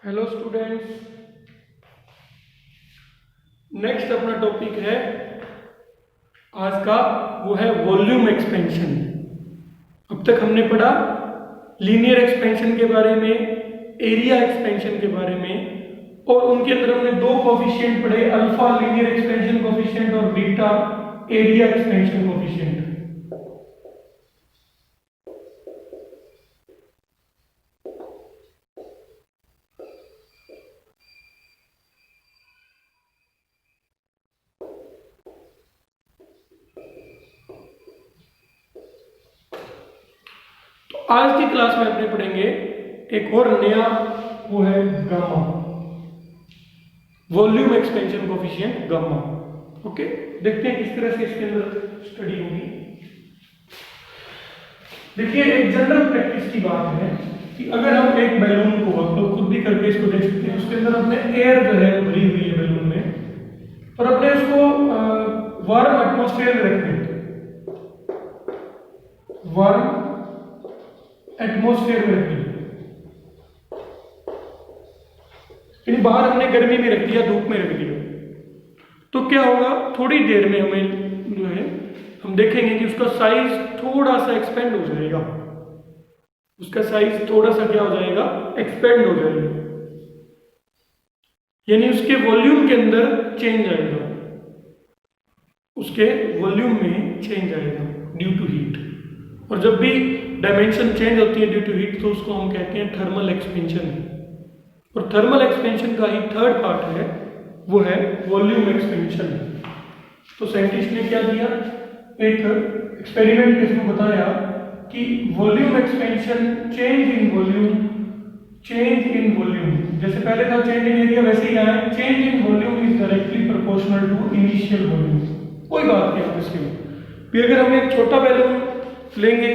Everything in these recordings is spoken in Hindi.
हेलो स्टूडेंट्स, नेक्स्ट अपना टॉपिक है आज का, वो है वॉल्यूम एक्सपेंशन। अब तक हमने पढ़ा लीनियर एक्सपेंशन के बारे में, एरिया एक्सपेंशन के बारे में, और उनके अंदर हमने दो कोफिशिएंट पढ़े, अल्फा लीनियर एक्सपेंशन कोफिशिएंट और बीटा एरिया एक्सपेंशन कोफिशिएंट। आज की क्लास में अपने पढ़ेंगे एक और नया, वो है gamma, volume expansion coefficient gamma. Okay, देखते हैं किस तरह से इसके अंदर स्टडी होगी। देखिए, एक जनरल प्रैक्टिस की बात है कि अगर हम एक बैलून को, आप लोग खुद भी करके इसको देख सकते हैं, उसके अंदर अपने एयर जो है भरी हुई है बैलून में, और अपने उसको वार्म एटमॉस्फेयर में रख दें, वार्म एटमॉस्फेयर में रख दिया, बाहर हमने गर्मी में रख दिया, धूप में रख दिया, तो क्या होगा, थोड़ी देर में हमें जो है हम देखेंगे कि उसका साइज थोड़ा सा एक्सपेंड हो जाएगा। उसका साइज थोड़ा सा क्या हो जाएगा, एक्सपेंड हो जाएगा, यानी उसके वॉल्यूम के अंदर चेंज आएगा, उसके वॉल्यूम में चेंज आएगा ड्यू टू हीट। और जब भी डायमेंशन चेंज होती है ड्यू टू हीट, तो उसको हम कहते हैं थर्मल एक्सपेंशन। और थर्मल एक्सपेंशन का ही थर्ड पार्ट है, वो है वॉल्यूम एक्सपेंशन। तो साइंटिस्ट ने क्या किया, एक एक्सपेरिमेंट के थ्रू बताया कि volume expansion, change in volume, change in volume, जैसे पहले था चेंज इन एरिया, वैसे ही आया change in volume is directly proportional to initial volume. कोई बात नहीं है इसके, अगर हम एक छोटा बैलून लेंगे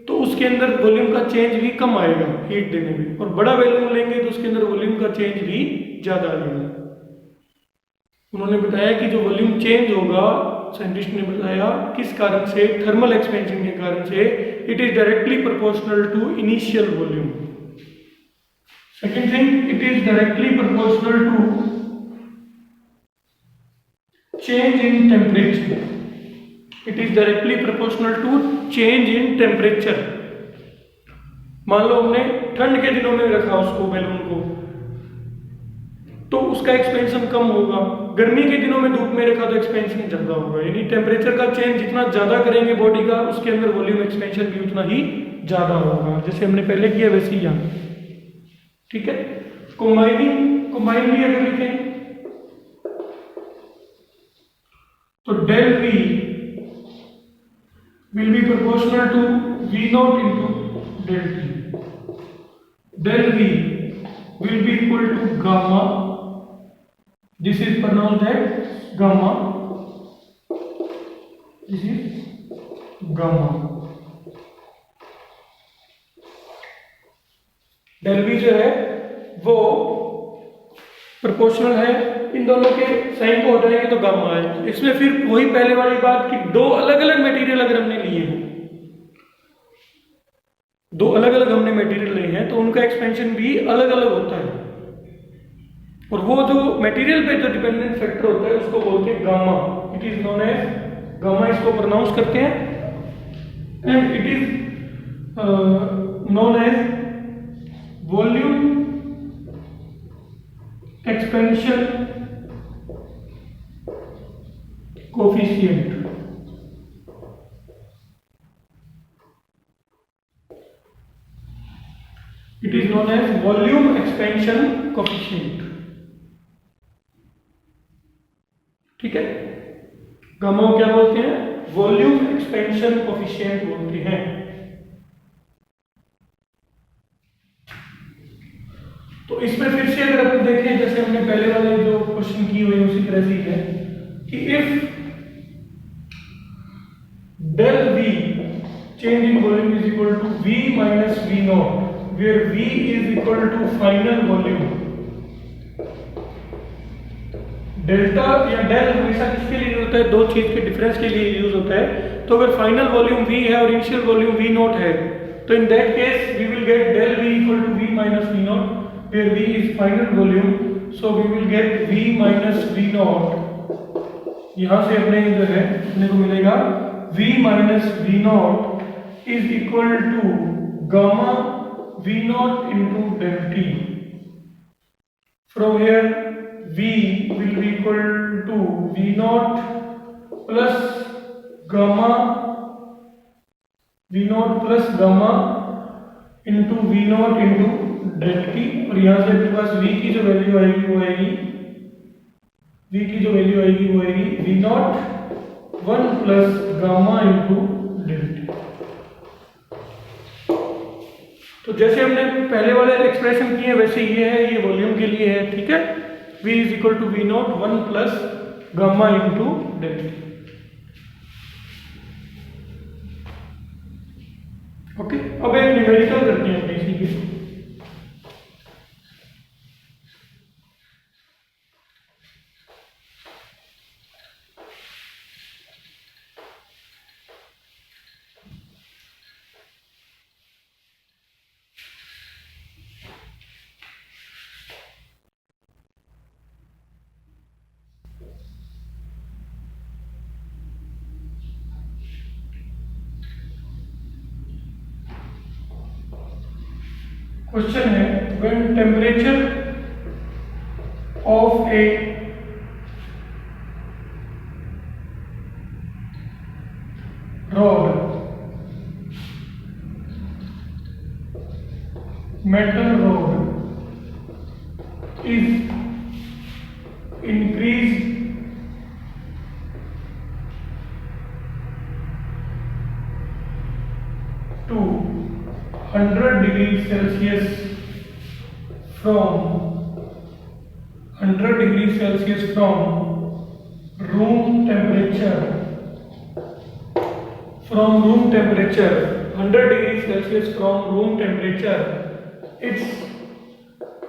तो उसके अंदर वॉल्यूम का चेंज भी कम आएगा हीट देने में, और बड़ा बैलून लेंगे तो उसके अंदर वॉल्यूम का चेंज भी ज्यादा आएगा। उन्होंने बताया कि जो वॉल्यूम चेंज होगा, साइंटिस्ट ने बताया किस कारण से, थर्मल एक्सपेंशन के कारण से, it is directly proportional to initial volume. Second thing, it is directly proportional to change in temperature. It is directly proportional to change in temperature. मान लो हमने ठंड के दिनों में रखा उसको, बैलून को, तो उसका एक्सपेंशन कम होगा। गर्मी के दिनों में धूप में रखा तो एक्सपेंशन ज्यादा होगा। यानी टेम्परेचर का चेंज जितना ज्यादा करेंगे बॉडी का, उसके अंदर वॉल्यूम एक्सपेंशन भी उतना ही ज्यादा होगा, जैसे हमने पहले किया वैसे ही यहाँ। ठीक है, कंबाइन भी अगर लिखें तो del V will be proportional to V naught into del T. Del V will be equal to gamma. This is pronounced as gamma. This is gamma. del V जो है वो प्रोपोर्शनल है, इन दोनों के साइन को हटाएंगे तो गामा है। इसमें फिर वही पहले वाली बात कि दो अलग अलग मटेरियल अगर हमने लिए हैं, दो अलग अलग हमने मटेरियल लिए हैं, तो उनका एक्सपेंशन भी अलग अलग होता है। और वो जो मटेरियल पे जो डिपेंडेंट फैक्टर होता है उसको बोलते हैं gamma. It is known as gamma, इसको प्रोनाउंस करते हैं, and it is known as volume expansion coefficient. It is known as volume expansion coefficient. ठीक है, गामा को क्या बोलते हैं, वॉल्यूम एक्सपेंशन कोफिशिएंट बोलते हैं। तो इसमें फिर से अगर अपन देखें, जैसे हमने पहले वाले जो क्वेश्चन की हुई उसी तरह से है कि if del V change in volume is equal to V minus V naught, where V is equal to final volume, delta या डेल हमेशा किसके लिए यूज होता है, दो चीज के डिफरेंस के लिए यूज होता है। तो अगर फाइनल वॉल्यूम V है और इनिशियल वॉल्यूम V नॉट है, तो in that case we will get del V equal to V minus V not, where V is final volume, so we will get V minus V naught. यहाँ से अपने जो है अपने को मिलेगा V minus V naught is equal to gamma V naught into del T. From here V will be equal to V naught plus gamma into V naught into del T, और यहाँ से अपने पास V की जो वैल्यू आएगी वो आएगी V naught 1 plus gamma into del T। तो जैसे हमने पहले वाले एक्सप्रेशन किए वैसे ये है, ये वॉल्यूम के लिए है, ठीक है। V is equal to V naught 1 plus gamma into del T। Okay, अब एक न्यूमेरिकल करते हैं इसी के। क्वेश्चन है, when temperature of a metal rod is increased to 100 degrees Celsius from room temperature, 100 degrees Celsius from room temperature, its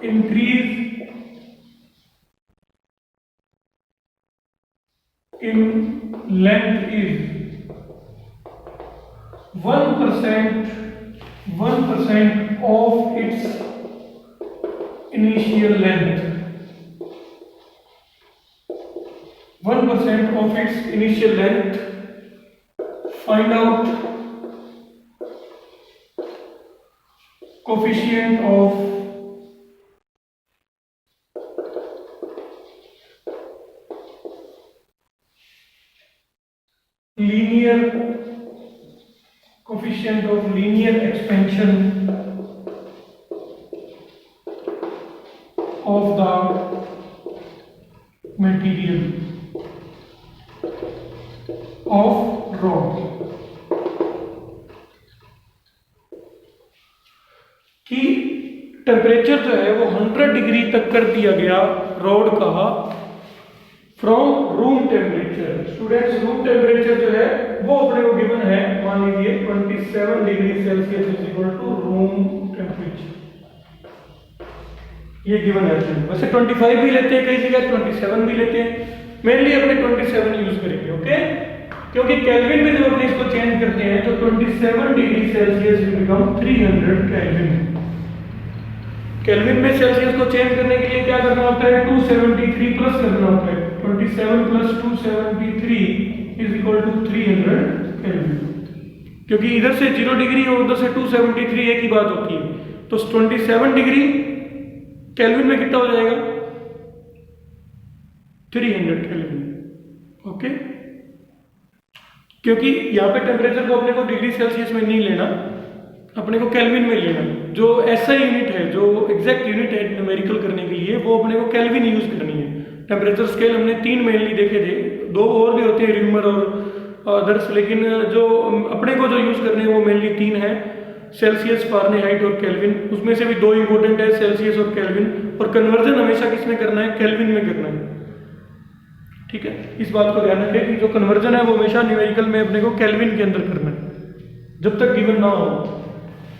increase in length is 1% of its initial length. 1% of its initial length. Find out coefficient of linear expansion of the material of rod। कि टेम्परेचर जो है वो 100 डिग्री तक कर दिया गया रॉड का from room temperature. Students, room temperature जो है वो अपने को गिवन है, मान लीजिए 27 degree Celsius is equal to room temperature, ये गिवन है। वैसे 25 भी लेते हैं, कई जगह 27 भी लेते हैं, मेनली अपने 27 यूज करेंगे, ओके। क्योंकि केल्विन में जब अपने इसको चेंज करते हैं तो 27 degree Celsius will become 300 kelvin. Kelvin में सेल्सियस को चेंज करने के लिए क्या करना होता है, 273 प्लस करना होता है। 27 plus 273 is equal to 300 kelvin. क्योंकि इधर से 0 डिग्री और उधर से 273 एक ही बात होती है, तो 27 डिग्री केल्विन में कितना हो जाएगा, 300 केल्विन, ओके। क्योंकि यहाँ पे टेम्परेचर को अपने को डिग्री सेल्सियस में नहीं लेना, अपने को केल्विन में लेना। जो ऐसा यूनिट है, जो एग्जैक्ट यूनिट है न्यूमेरिकल करने के लिए, वो अपने को केल्विन यूज करनी है। टेम्परेचर स्केल हमने 3 मेनली देखे थे, 2 और भी होते हैं, र्यूमर और अदर्स, लेकिन जो अपने को जो यूज करने हैं वो मेनली 3 है, सेल्सियस, फारेनहाइट और केल्विन। उसमें से भी 2 इंपॉर्टेंट है, सेल्सियस और केल्विन, और कन्वर्जन हमेशा किस में करना है, केल्विन में करना है, ठीक है। इस बात को ध्यान रखें कि जो कन्वर्जन है वो हमेशा न्यूमेरिकल में अपने को केल्विन के अंदर करना है। जब तक गिवन ना हो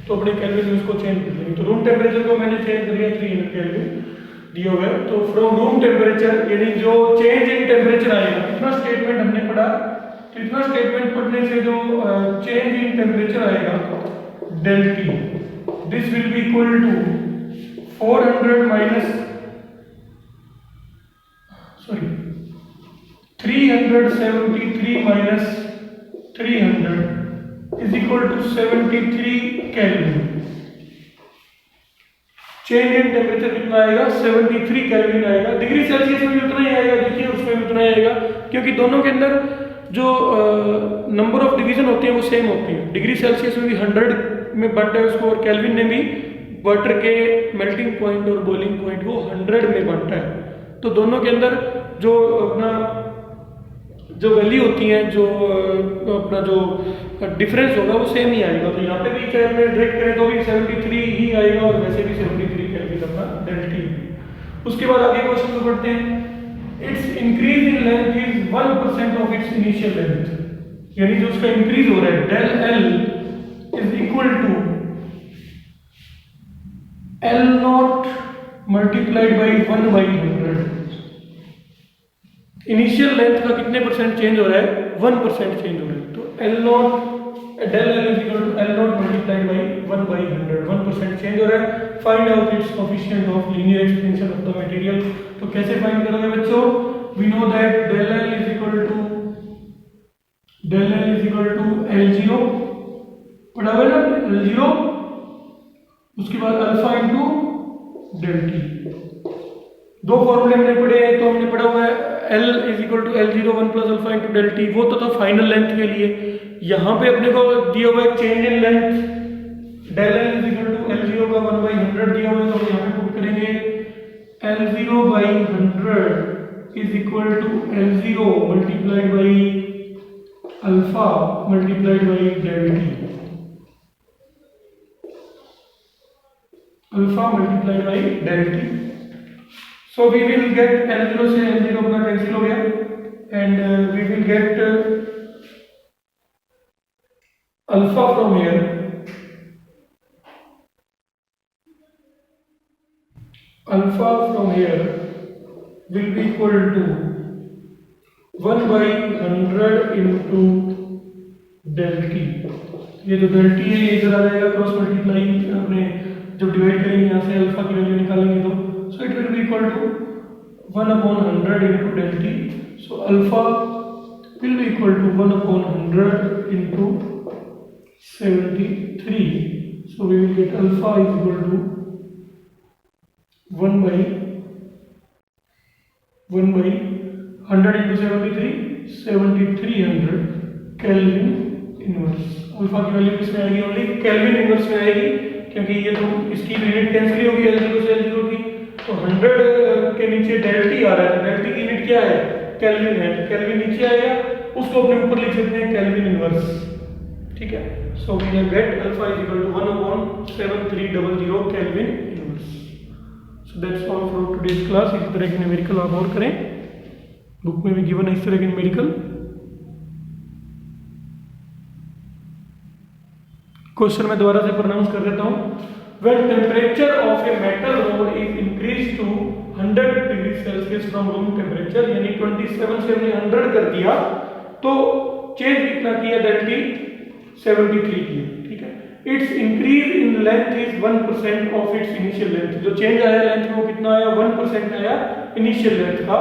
तो अपने केल्विन में उसको चेंज कर देंगे। तो रूम टेम्परेचर को मैंने चेंज कर दिया 300 केल्विन दिया हुआ है। तो फ्रॉम रूम टेम्परेचर यानी जो चेंज इन टेम्परेचर आएगा, इतना स्टेटमेंट हमने पढ़ा, तो इतना स्टेटमेंट पढ़ने से जो चेंज इन टेम्परेचर आएगा del T, this will be equal to 400 minus 373 minus 300 is equal to 73 kelvin. Change in temperature कितना आएगा? 73 केल्विन आएगा। डिग्री सेल्सियस में भी उतना ही आएगा, देखिए उसमें भी उतना ही आएगा, क्योंकि दोनों के अंदर जो नंबर ऑफ डिवीजन होते हैं वो सेम होते हैं। डिग्री सेल्सियस में भी 100 में बंटा है उसको, और केल्विन ने भी वाटर के मेल्टिंग पॉइंट और बॉइलिंग पॉइंट वो 100 में बंटा है। तो दोनों के अंदर जो अपना जो वैल्यू होती है, जो अपना जो डिफरेंस होगा वो सेम ही आएगा। तो यहाँ पे भी चाहे अपने डायरेक्ट करें तो भी 73 ही आएगा, और वैसे भी 73 केल्विन अपना डेल्टी। उसके बाद आगे क्वेश्चन को पढ़ते हैं। Its increase in length is 1% of its initial length, यानी जो उसका इंक्रीज हो रहा है del L is equal to L not multiplied by 1/100। इनिशियल लेंथ का कितने परसेंट चेंज हो रहा है? 1% चेंज हो रहा है। तो L not del L is equal to L not multiplied by 1/100, 1% change हो रहा है। Find out its coefficient of linear expansion of the material. तो कैसे फाइंड करोगे बच्चों? We know that del L is equal to L0, पढ़ा हुआ है ना L0, उसके बाद अल्फा इंटू डेल टी। दो फॉर्मूले हमने पढ़े हैं, तो हमने पढ़ा हुआ है L is equal to L0 1 plus alpha into del T, वो तो था फाइनल लेंथ के लिए। यहाँ पे अपने को दिया हुआ है change in length, del L is equal to L0 का 1/100 दिया हुआ है, तो यहाँ पे पुट करेंगे L0/100 is equal to L0 multiplied by alpha multiplied by del T, alpha multiplied by del T. So we will get L0 से L0 अपना कैंसिल हो गया, and we will get alpha from here, alpha from here will be equal to 1/100 into del t। ये जो del t है ये इधर आ जाएगा, क्रॉस मल्टीप्लाई अपने जब डिवाइड करेंगे यहाँ से अल्फा की वैल्यू निकालेंगे तो so it will be equal to 1/100 into del t। So alpha will be equal to 1/100 into 73। So we will get alpha is equal to 1/100 into 73, 7300 kelvin inverse. Alpha की वैल्यू किसमें आएगी? ओनली केल्विन इनवर्स में आएगी, क्योंकि ये तो इसकी यूनिट कैंसिल होगी L0 से L0 की। तो 100 के नीचे डेल टी आ रहा है, डेल टी की यूनिट क्या है? केल्विन है। केल्विन नीचे आएगा, उसको अपने ऊपर लिख सकते हैं केल्विन इनवर्स, ठीक है। So we will get alpha is equal to 1/7300 kelvin inverse. So that's all for today's class. इसी तरह के न्यूमेरिकल आप और करें, बुक में भी गिवन है इस तरह के न्यूमेरिकल। क्वेश्चन मैं दोबारा से प्रोनाउंस कर देता हूं। When temperature of a metal rod is increased to 100 degree Celsius from room temperature, यानी 27 से हमने 100 कर दिया, तो चेंज कितना किया? डेल टी 73 किया, ठीक है। It's increase in length is 1% of its initial length. जो चेंज आया लेंथ में वो कितना आया? 1% आया इनिशियल लेंथ का।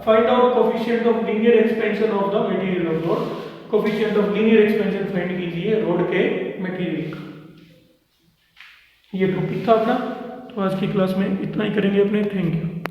Find out coefficient of linear expansion of the material of road. Coefficient of linear expansion find कीजिए रोड के मटेरियल का। ये टॉपिक था अपना, तो आज की क्लास में इतना ही करेंगे अपने। Thank you.